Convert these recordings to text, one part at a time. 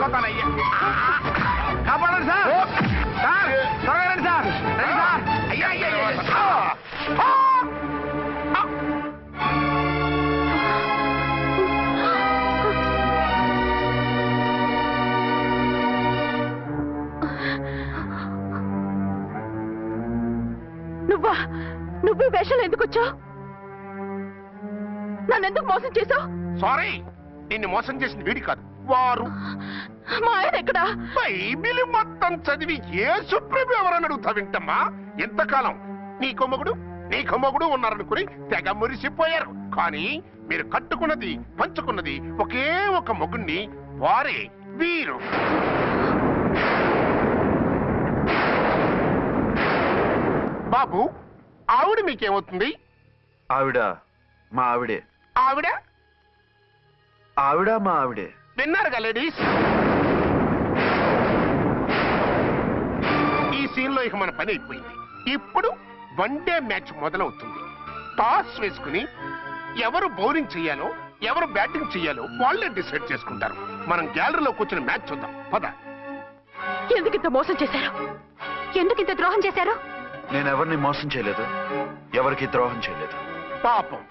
పోతానయ్యా. కాపాడండి sir, sir త్వరగా రండి సార్, రండి సార్. అయ్యా అయ్యా నువ్వు వేషాలు ఎందుకు వచ్చావు? నన్నెందుకు మోసం చేశావు? సారీ, నిన్ను మోసం చేసిన వీడి కాదు, వారు. మా ఆయన ఎక్కడా? బైబిల్ మొత్తం చదివి యేసు ప్రభు ఎవరని అడుగుతా వింటమ్మా. ఎంతకాలం నీకో మొగుడు ఉన్నారనుకుని తెగ మురిసిపోయారు. కానీ మీరు కట్టుకున్నది పంచుకున్నది ఒకే ఒక మొగుణ్ణి, వారే వీరు. బాబు, ఆవిడ మీకేమవుతుంది? ఆవిడ మా ఆవిడే. ఆవిడ ఆవిడ మా ఆవిడే. విన్నారుగా లేడీస్, ఈ సీన్ లో ఇక మన పని అయిపోయింది. ఇప్పుడు వన్డే మ్యాచ్ మొదలవుతుంది. టాస్ వేసుకుని ఎవరు బౌలింగ్ చెయ్యాలో ఎవరు బ్యాటింగ్ చెయ్యాలో వాళ్ళే డిసైడ్ చేసుకుంటారు. మనం గ్యాలరీలో కూర్చుని మ్యాచ్ చూద్దాం, పద. ఎందుకింత మోసం చేశారు? ఎందుకింత ద్రోహం చేశారు? నేనెవరిని మోసం చేయలేదు, ఎవరికి ద్రోహం చేయలేదు. పాపం,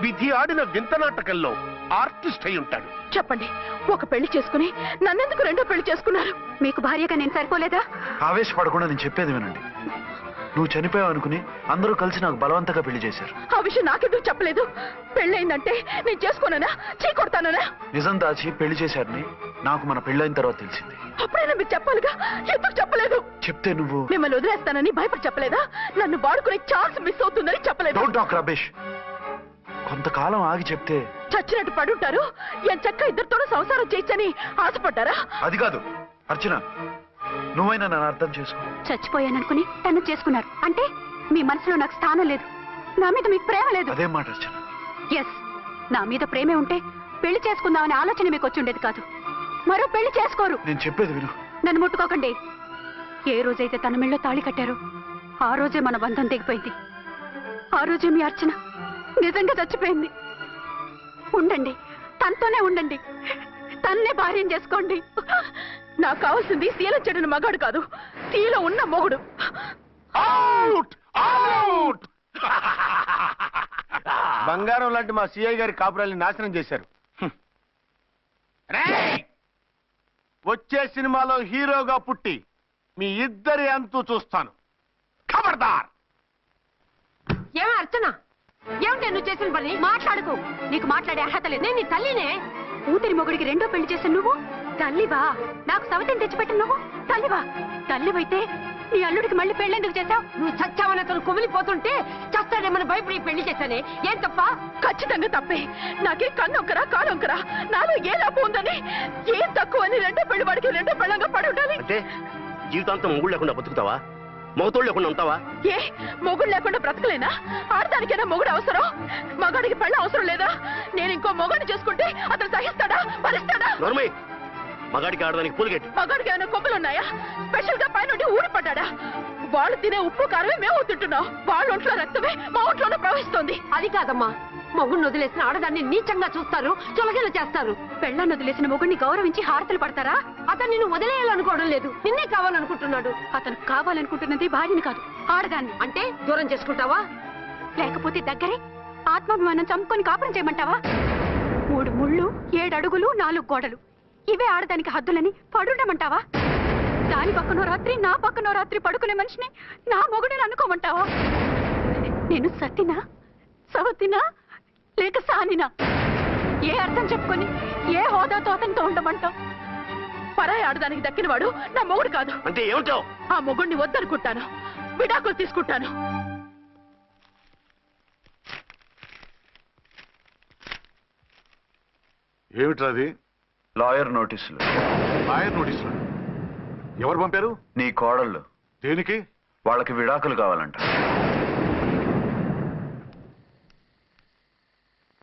విధి ఆడిన వింత నాటకంలో ఆర్టిస్ట్ అయి ఉంటాడు. చెప్పండి, ఒక పెళ్లి చేసుకుని నన్నెందుకు రెండో పెళ్లి చేసుకున్నారు? మీకు భార్యగా నేను సరిపోలేదా? ఆవేశపడకుండా నేను చెప్పేది వినండి. నువ్వు చనిపోయావు అనుకుని అందరూ కలిసి నాకు బలవంతంగా పెళ్లి చేశారు. ఆ విషయం నాకెందుకు చెప్పలేదు? పెళ్ళయిందంటే నేను చేసుకోనన్నా, చీకొడతానన్నా? నిజం దాచి పెళ్లి చేశారని నాకు మన పెళ్ళైన తర్వాత తెలిసింది. అప్పుడైనా మీకు చెప్పాలిగా, ఎందుకు చెప్పలేదు? చెప్తే నువ్వు మిమ్మల్ని వదిలేస్తానని భయపడి చెప్పలేదా? నన్ను వాడుకునే ఛాన్స్ మిస్ అవుతుందని చెప్పలేదు. Don't talk Ramesh. కొంతకాలం ఆగి చెప్తే చచ్చినట్టు పడుంటారు. ఎంచక్క ఇద్దరితోనూ సంసారం చేయొచ్చని ఆశపడ్డారా? అది కాదు అర్చన, నువ్వైనా నన్ను అర్థం చేసుకో. చచ్చిపోయాననుకుని తను చేసుకున్నారు అంటే మీ మనసులో నాకు స్థానం లేదు, నా మీద మీకు ప్రేమ లేదు. అదేం మాట అర్చన? ఎస్, నా మీద ప్రేమే ఉంటే పెళ్లి చేసుకుందామనే ఆలోచన మీకు వచ్చి ఉండేది కాదు. మరో పెళ్లి చేసుకోరు. నేను చెప్పేది విను. నన్ను ముట్టుకోకండి. ఏ రోజైతే తన మెళ్ళో తాళి కట్టారో ఆ రోజే మన బంధం తెగిపోయింది. ఆ రోజే మీ అర్చన నిజంగా చచ్చిపోయింది. ఉండండి, తనతోనే ఉండండి, తన్నే భార్యం చేసుకోండి. నాకు కావాల్సింది శీల చెడుని మగాడు కాదు, శీల ఉన్న మొగుడు. బంగారం లాంటి మా సిఐ గారి కాపురాల్ని నాశనం చేశారు. వచ్చే సినిమాలో హీరోగా పుట్టి మీ ఇద్దరి అంతు చూస్తాను. ఖబర్దార్. ఏమో అర్చన, ఏమిటి నువ్వు చేసిన పని? మాట్లాడుకో, నీకు మాట్లాడే అర్హత లేదు. నేను నీ తల్లినే. కూతురి మొగుడికి రెండో పెళ్లి చేసిన నువ్వు తల్లివా? నాకు సవతిని తెచ్చిపెట్టిన నువ్వు తల్లివా? తల్లివైతే నీ అల్లుడికి మళ్ళీ పెళ్ళెందుకు చేశావు? నువ్వు చచ్చావని అతను కుమిలిపోతుంటే చస్తాడేమని భయపడి పెళ్లి చేశానే. ఏం తప్ప? ఖచ్చితంగా తప్పే. నాకే కన్నొక్కరా కాలొక్కరా, నాలో ఏ లాభం ఉందని, ఏం తక్కువ అని రెండో పెళ్లి వాడికి రెండో పెళ్ళంగా పడి ఉండాలి. అంటే జీవితాంతం మొగుడు లేకుండా బతుకుతావా? మొగతోడు లేకుండా ఉంటావా? ఏ మొగుడు లేకుండా బ్రతకలేనా? ఆడదానికైనా మొగుడు అవసరం, మగాడికి పెళ్ళ అవసరం లేదా? నేను ఇంకో మొగాడిని చేసుకుంటే అతను సహిస్తాడా, భరిస్తాడా? మగాడికి ఆడదానికి పూలిగెట్టి. మగాడికి ఏమైనా కొమ్ములున్నాయా? స్పెషల్ గా పైనుండి ఊడిపడ్డా? వాళ్ళు తినే ఉప్పు కారమే మేము తింటున్నాం. వాళ్ళ ఒంట్లో రక్తమే మా ఒంట్లోనే ప్రవహిస్తోంది. అది కాదమ్మా, మొగుడిని వదిలేసిన ఆడదాన్ని నీచంగా చూస్తారు, చులకన చేస్తారు. పెళ్ళాన్ని వదిలేసిన మొగుడిని గౌరవించి హారతలు పడతారా? అతను నిన్ను వదిలేయాలనుకోవడం లేదు, నిన్నే కావాలనుకుంటున్నాడు. అతను కావాలనుకుంటున్నది భార్యని కాదు, ఆడదాన్ని. అంటే దూరం చేసుకుంటావా? లేకపోతే దగ్గరే ఆత్మాభిమానం చంపుకొని కాపురం చేయమంటావా? 3 ముళ్ళు 7 అడుగులు 4 గోడలు, ఇవే ఆడదానికి హద్దులని పడుండమంటావా? దాని పక్కనో రాత్రి నా పక్కనో రాత్రి పడుకునే మనిషిని నా మొగుడిని అనుకోమంటావా? నేను సతినా, సవతినా, లేక సానినా? ఏ అర్థం చెప్పుకొని ఏ హోదాతో అతనితో ఉండమంటావు? పరాయి ఆడదానికి దక్కినవాడు నా మొగుడు కాదు. అంటే ఏమిటో? ఆ మొగుడిని వద్దనుకుంటాను, విడాకులు తీసుకుంటాను. ఏమిట్రాది? లాయర్ నోటీసులు. లాయర్ నోటీసులు ఎవరు పంపారు? నీ కోడళ్ళు. దేనికి? వాళ్ళకి విడాకులు కావాలంట.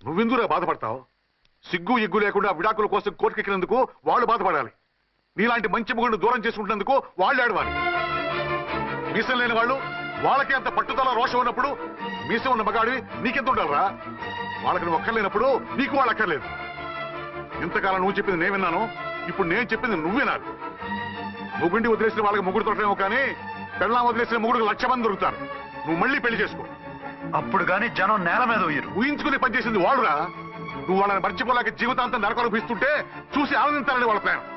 నువ్వెందుకురా బాధపడతావు? సిగ్గు ఎగ్గు లేకుండా విడాకుల కోసం కోర్టుకెక్కినందుకు వాళ్ళు బాధపడాలి. నీలాంటి మంచి మొగుడిని దూరం చేసుకుంటున్నందుకు వాళ్ళు ఏడవాలి. మీసం లేని వాళ్ళు వాళ్ళకి అంత పట్టుదల రోషం ఉన్నప్పుడు మీసం ఉన్న మగాడివి నీకెంత ఉండాలరా? వాళ్ళకి నువ్వు ఒక్కర్లేనప్పుడు నీకు వాళ్ళు అక్కర్లేదు. ఇంతకాలం నువ్వు చెప్పింది నేను విన్నాను, ఇప్పుడు నేను చెప్పింది నువ్వే నాకు. మొగుండి వదిలేసిన వాళ్ళకి మొగుడు దొరకలేమో కానీ పెళ్ళాం వదిలేసిన మొగుడికి 1,00,000 మంది దొరుకుతారు. నువ్వు మళ్ళీ పెళ్లి చేసుకో. అప్పుడు గాని జనం నేల మీద ఉయ్యరు. ఊహించుకుని పనిచేసింది వాడురా. నువ్వు వాళ్ళని మర్చిపోలేక జీవితాంతం నరకనుభవిస్తుంటే చూసి ఆనందించాలని వాళ్ళ ప్రయాణం.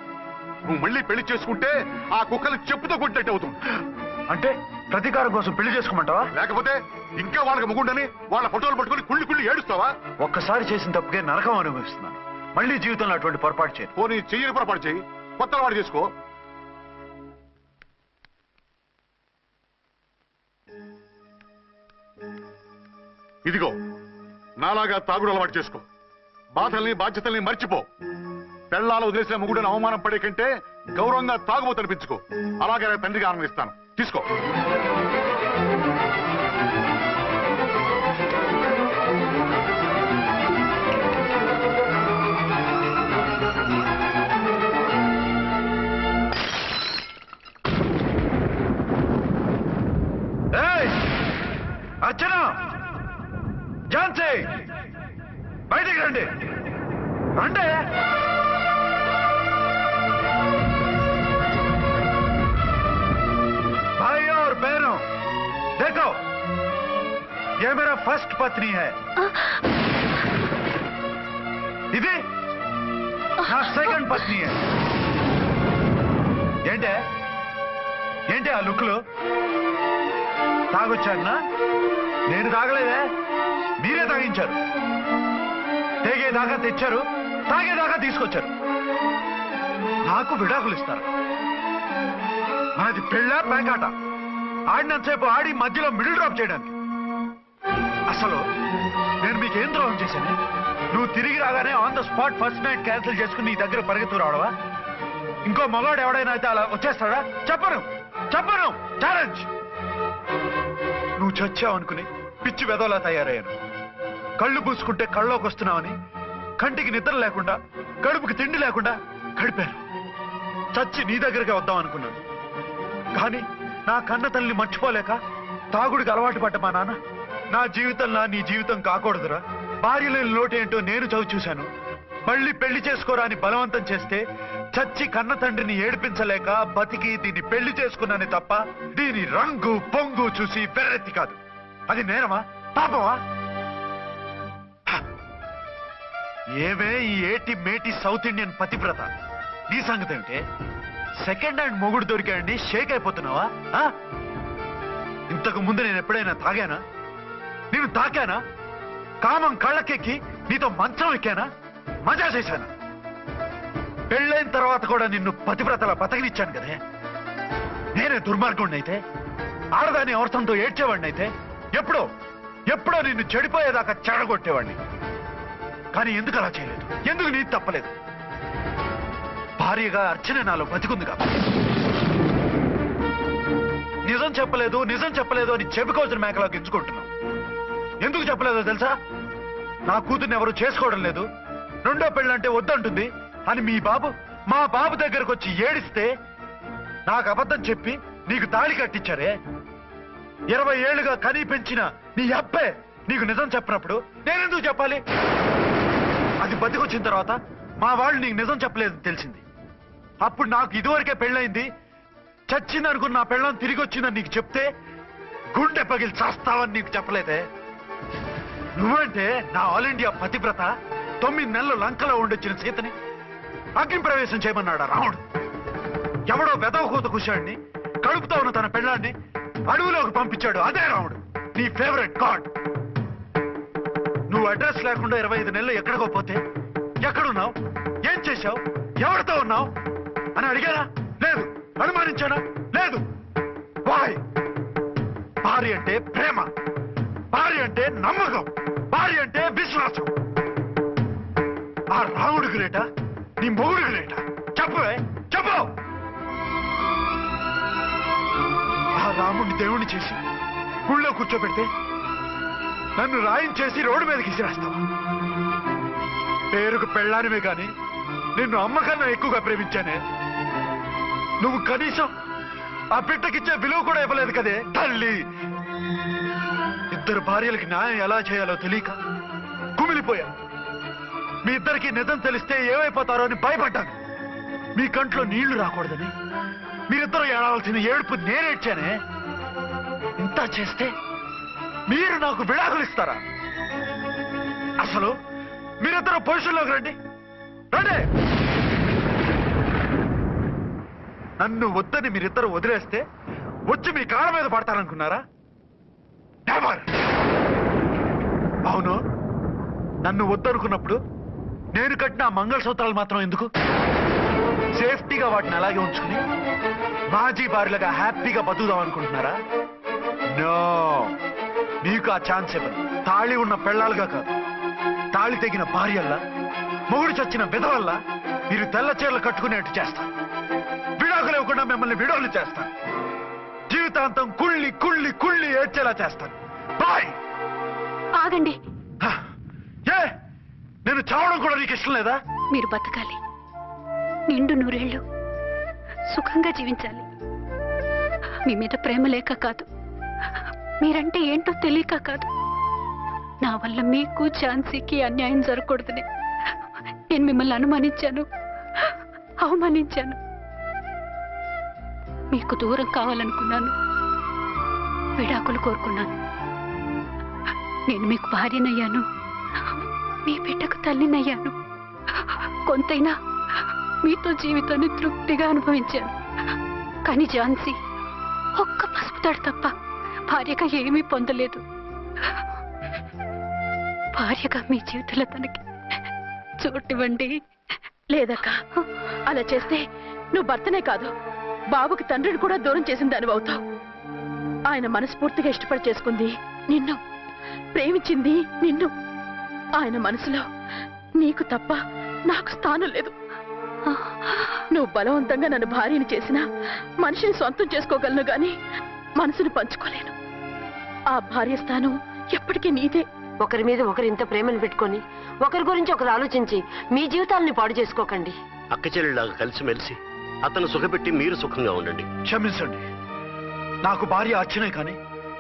నువ్వు మళ్ళీ పెళ్లి చేసుకుంటే ఆ కుక్కలు చెప్పుతో కొట్టినట్టు అవుతుంది. అంటే ప్రతీకారం కోసం పెళ్లి చేసుకోమంటావా? లేకపోతే ఇంకా వాళ్ళకి మొగుండని వాళ్ళ ఫోటోలు పట్టుకుని కుళ్ళి కుళ్ళి ఏడుస్తావా? ఒక్కసారి చేసిన తప్పుకే నరకం అనుభవిస్తున్నాను. మళ్ళీ జీవితంలో అటువంటి పొరపాటు చేయను. పోనీ చెయ్యని పొరపాటు చెయ్యి, కొత్త వాడు చేసుకో. ఇదిగో నాలాగా తాగుడు అలవాటు చేసుకో. బాధల్ని బాధ్యతల్ని మర్చిపో. పెళ్ళాలు వదిలేసిన మొగుడని అవమానం పడే కంటే గౌరవంగా తాగుబోతనిపించుకో. అలాగే తండ్రికి ఆనందిస్తాను. తీసుకో. అర్చన, ఝాన్సీ, బయటికి రండి. రండి. भाई और बहनों, देखो ये मेरा फर्स्ट पत्नी है. ఇది నా సెకండ్ పత్ని. ఏంటి ఆ లుక్లు? తాగొచ్చానా? నేను తాగలేదే, మీరే తాగించారు. తేగేదాకా తెచ్చారు, తాగేదాకా తీసుకొచ్చారు. నాకు విడాకులు ఇస్తారు. మనది పెళ్ళ పేకాట. ఆడినంతసేపు ఆడి మధ్యలో మిడిల్ డ్రాప్ చేయడానికి. అసలు నేను మీకేం ద్రోహం చేశాను? నువ్వు తిరిగి రాగానే on the spot first night cancel చేసుకుని నీ దగ్గర పరిగెత్తు రావడవా? ఇంకో మగాడు ఎవడైనా అయితే అలా వచ్చేస్తాడా? చెప్పను. ఛాలెంజ్. నువ్వు చచ్చావు అనుకుని పిచ్చి వెదవలా తయారయ్యాను. కళ్ళు పూసుకుంటే కళ్ళలోకి వస్తున్నావని కంటికి నిద్ర లేకుండా కడుపుకి తిండి లేకుండా గడిపాను. చచ్చి నీ దగ్గరగా వద్దాం అనుకున్నాను. కానీ నా కన్న తల్లిని మర్చిపోలేక తాగుడికి అలవాటు పడ్డ మా నాన్న నా జీవితంలా నీ జీవితం కాకూడదురా, భార్య లేని లోటేంటో నేను చవి చూశాను, మళ్ళీ పెళ్లి చేసుకోరా అని బలవంతం చేస్తే చచ్చి కన్న తండ్రిని ఏడిపించలేక బతికి దీన్ని పెళ్లి చేసుకున్నానే తప్ప దీని రంగు పొంగు చూసి వెర్రెత్తి కాదు. అది నేరమా, పాపమా? ఏమే ఈ ఏటి మేటి సౌత్ ఇండియన్ పతివ్రత, నీ సంగతి ఏమిటే? సెకండ్ హ్యాండ్ మొగుడు దొరికాయండి షేక్ అయిపోతున్నావా? ఇంతకు ముందు నేను ఎప్పుడైనా తాగానా? నేను తాకానా? కామం కళ్ళకెక్కి నీతో మంచం ఎక్కానా? మజా చేశానా? పెళ్ళైన తర్వాత కూడా నిన్ను పతివ్రతలా బతకనిచ్చాను కదే. నేనే దుర్మార్గుడిని అయితే, ఆడదాన్ని అవసరంతో ఏడ్చేవాడిని అయితే ఎప్పుడో నిన్ను చెడిపోయేదాకా చెడగొట్టేవాడిని. కానీ ఎందుకు అలా చేయలేదు? ఎందుకు నీది తప్పలేదు? భార్యగా అర్చన నాలో బతికుంది కాదు. నిజం చెప్పలేదు అని చెప్పుకోవాల్సిన మేకలా గించుకుంటున్నావు. ఎందుకు చెప్పలేదో తెలుసా? నా కూతుర్ని ఎవరు చేసుకోవడం లేదు, రెండో పెళ్ళంటే వద్దంటుంది అని మా బాబు దగ్గరకు వచ్చి ఏడిస్తే నాకు అబద్ధం చెప్పి నీకు తాళి కట్టించారే. 20 ఏళ్లుగా కనీ పెంచిన నీ అబ్బే నీకు నిజం చెప్పినప్పుడు నేనెందుకు చెప్పాలి? అది బతికొచ్చిన తర్వాత మా వాళ్ళు నీకు నిజం చెప్పలేదని తెలిసింది. అప్పుడు నాకు ఇదివరకే పెళ్ళయింది, చచ్చిందనుకున్న నా పెళ్ళం తిరిగి వచ్చిందని నీకు చెప్తే గుండె పగిలి చేస్తావని నీకు చెప్పలేదే. నువ్వంటే నా ఆల్ ఇండియా పతివ్రత 9 నెలలు లంకలో ఉండొచ్చిన సీతని అగ్ని ప్రవేశం చేయమన్నాడా రాముడు? ఎవడో వెదవ కూత కుషాడిని కడుపుతో ఉన్న తన పెళ్ళాన్ని అడవులోకి పంపించాడు అదే రాముడు, నీ ఫేవరెట్ గాడ్. నువ్వు అడ్రస్ లేకుండా 25 నెలలు ఎక్కడికో పోతే ఎక్కడున్నావు, ఏం చేశావు, ఎవరితో ఉన్నావు అని అడిగానా? లేదు. అనుమానించానా? లేదు. వాయ్? భార్య అంటే ప్రేమ, భార్య అంటే నమ్మకం, భార్య అంటే విశ్వాసం. ఆ రాముడు గ్రేటా, నీ మొగుడు గ్రేటా? చెప్పవే, చెప్పు. ఆ రాముడిని దేవుణ్ణి చేసి గుళ్ళో కూర్చోబెడితే నన్ను రాయించేసి రోడ్డు మీదకి ఇసిరేస్తావా? పేరుకు పెళ్ళానివే కాని నిన్ను అమ్మకన్నా ఎక్కువగా ప్రేమించానే. నువ్వు కనీసం ఆ బిడ్డకిచ్చే విలువ కూడా ఇవ్వలేదు కదే తల్లి. ఇద్దరు భార్యలకి న్యాయం ఎలా చేయాలో తెలియక కుమిలిపోయా. మీ ఇద్దరికి నిజం తెలిస్తే ఏమైపోతారో అని భయపడ్డాను. మీ కంట్లో నీళ్లు రాకూడదని మీరిద్దరూ ఏడవలసిన ఏడుపు నేనేడ్చానే. ఇంత చేస్తే మీరు నాకు విడాకులు ఇస్తారా? అసలు మీరిద్దరూ పొజిషన్లోకి రండి, రండి. నన్ను వద్దని మీరిద్దరు వదిలేస్తే వచ్చి మీ కాళ్ళ మీద పడతారనుకున్నారా? నెవర్. అవును, నన్ను వద్దనుకున్నప్పుడు నేను కట్టిన ఆ మంగళసూత్రాలు మాత్రం ఎందుకు? సేఫ్టీగా వాటిని అలాగే ఉంచుకుని మాజీ భార్యలుగా హ్యాపీగా బతుకుదాం అనుకుంటున్నారా? నో, మీకు ఆ ఛాన్స్ ఇవ్వను. తాళి ఉన్న పెళ్ళాలుగా కాదు, తాళి తెగిన భార్యల్లా, మొగుడు చచ్చిన విధవల్లా మీరు తెల్ల చీరలు కట్టుకునేట్టు చేస్తాను. విడాకులు ఇవ్వకుండా మిమ్మల్ని విడాకులు చేస్తాను. జీవితాంతం కుళ్ళి కుళ్ళి కుళ్ళి ఏడ్చేలా చేస్తాను. బాయ్. ఆగండి. ఏ, నేను చావడం కూడా నీకు ఇష్టం లేదా? మీరు బతకాలి, నిండు నూరేళ్లు సుఖంగా జీవించాలి. మీ మీద ప్రేమ లేక కాదు, మీరంటే ఏంటో తెలియక కాదు. నా వల్ల మీకు ఝాన్సీకి అన్యాయం జరగకూడదని నేను మిమ్మల్ని అనుమానించాను, అవమానించాను. మీకు దూరం కావాలనుకున్నాను, విడాకులు కోరుకున్నాను. నేను మీకు భార్యనయ్యాను, మీ బిడ్డకు తల్లినయ్యాను. కొంతైనా మీతో జీవితాన్ని తృప్తిగా అనుభవించాను. కానీ ఝాన్సీ ఒక్క పసుపుతాడు తప్ప భార్యగా ఏమీ పొందలేదు. భార్యగా మీ జీవితంలో తనకి చోటివ్వండి. లేదక్క, అలా చేస్తే నువ్వు భర్తనే కాదు, బాబుకి తండ్రిని కూడా దూరం చేసిన దానివి అవుతావు. ఆయన మనస్ఫూర్తిగా ఇష్టపడి చేసుకుంది నిన్ను, ప్రేమించింది నిన్ను. ఆయన మనసులో నీకు తప్ప నాకు స్థానం లేదు. నువ్వు బలవంతంగా నన్ను భార్యని చేసినా మనిషిని సొంతం చేసుకోగలను గాని మనసును పంచుకోలేను. ఆ భార్య స్థానం ఎప్పటికీ నీదే. ఒకరి మీద ఒకరు ఇంత ప్రేమను పెట్టుకొని ఒకరి గురించి ఒకరు ఆలోచించి మీ జీవితాలని పాడు చేసుకోకండి. అక్క చెల్లెళ్ళలాగా కలిసిమెలిసి అతను సుఖపెట్టి మీరు సుఖంగా ఉండండి. క్షమించండి, నాకు భార్య అర్చనే కానీ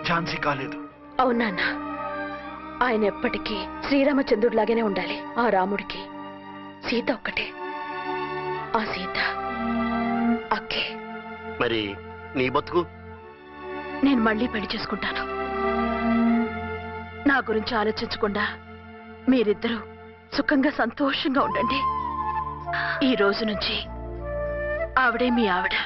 ఝాన్సీ కాలేదు. అవునా, ఆయన ఎప్పటికీ శ్రీరామచంద్రుడిలాగానే ఉండాలి. ఆ రాముడికి సీత ఒక్కటే, ఆ సీత అక్కే. మరి నీ బతుకు? నేను మళ్ళీ పెళ్లి చేసుకుంటాను. నా గురించి ఆలోచించకుండా మీరిద్దరూ సుఖంగా సంతోషంగా ఉండండి. ఈ రోజు నుంచి ఆవిడే మీ ఆవిడ.